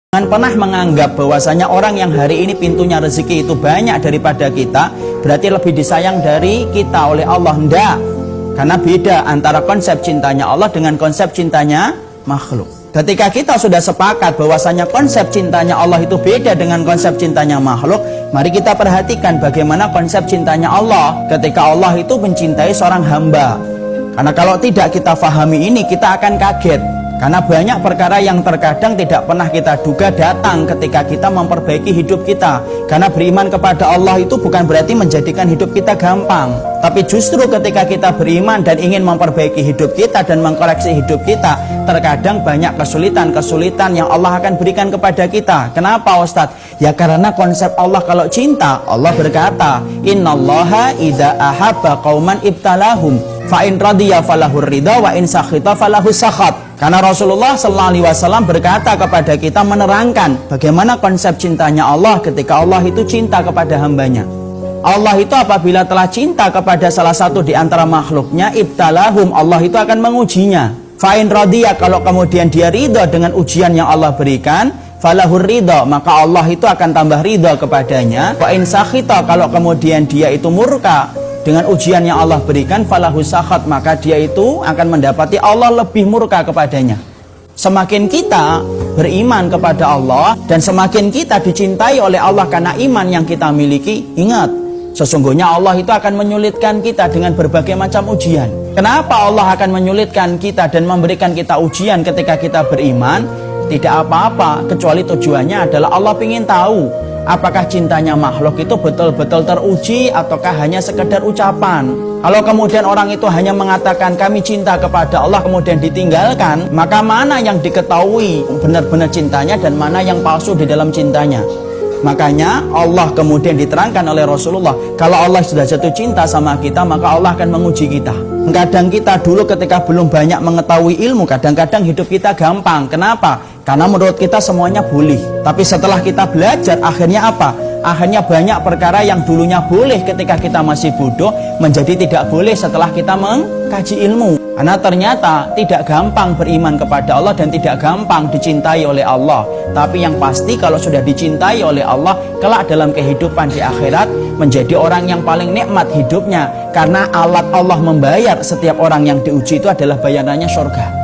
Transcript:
Jangan pernah menganggap bahwasanya orang yang hari ini pintunya rezeki itu banyak daripada kita, berarti lebih disayang dari kita oleh Allah. Tidak. Karena beda antara konsep cintanya Allah dengan konsep cintanya makhluk. Ketika kita sudah sepakat bahwasanya konsep cintanya Allah itu beda dengan konsep cintanya makhluk, mari kita perhatikan bagaimana konsep cintanya Allah ketika Allah itu mencintai seorang hamba. Karena kalau tidak kita fahami ini, kita akan kaget. Karena banyak perkara yang terkadang tidak pernah kita duga datang ketika kita memperbaiki hidup kita. Karena beriman kepada Allah itu bukan berarti menjadikan hidup kita gampang. Tapi justru ketika kita beriman dan ingin memperbaiki hidup kita dan mengkoreksi hidup kita, terkadang banyak kesulitan-kesulitan yang Allah akan berikan kepada kita. Kenapa Ustadz? Ya karena konsep Allah kalau cinta, Allah berkata, Innallaha idza ahabba qauman ibtalahum fa in radiya falahur ridha wa in sakhita falahu sakhat. Karena Rasulullah SAW berkata kepada kita, menerangkan bagaimana konsep cintanya Allah ketika Allah itu cinta kepada hambanya. Allah itu apabila telah cinta kepada salah satu di antara makhluknya, ibtalahum, Allah itu akan mengujinya. Fa in radiya, kalau kemudian dia ridha dengan ujian yang Allah berikan, falahur ridha, maka Allah itu akan tambah ridha kepadanya. Wa in sakhita, kalau kemudian dia itu murka dengan ujian yang Allah berikan, falahu sakhat, maka dia itu akan mendapati Allah lebih murka kepadanya. Semakin kita beriman kepada Allah dan semakin kita dicintai oleh Allah karena iman yang kita miliki, ingat, sesungguhnya Allah itu akan menyulitkan kita dengan berbagai macam ujian. Kenapa Allah akan menyulitkan kita dan memberikan kita ujian ketika kita beriman? Tidak apa-apa, kecuali tujuannya adalah Allah ingin tahu apakah cintanya makhluk itu betul-betul teruji ataukah hanya sekedar ucapan. Kalau kemudian orang itu hanya mengatakan kami cinta kepada Allah kemudian ditinggalkan, maka mana yang diketahui benar-benar cintanya dan mana yang palsu di dalam cintanya. Makanya Allah kemudian diterangkan oleh Rasulullah, kalau Allah sudah jatuh cinta sama kita, maka Allah akan menguji kita. Kadang kita dulu ketika belum banyak mengetahui ilmu, kadang-kadang hidup kita gampang. Kenapa? Karena menurut kita semuanya boleh. Tapi setelah kita belajar, akhirnya apa? Akhirnya banyak perkara yang dulunya boleh ketika kita masih bodoh, menjadi tidak boleh setelah kita mengkaji ilmu. Karena ternyata tidak gampang beriman kepada Allah dan tidak gampang dicintai oleh Allah. Tapi yang pasti kalau sudah dicintai oleh Allah, kelak dalam kehidupan di akhirat menjadi orang yang paling nikmat hidupnya. Karena alat Allah membayar setiap orang yang diuji itu adalah bayarannya surga.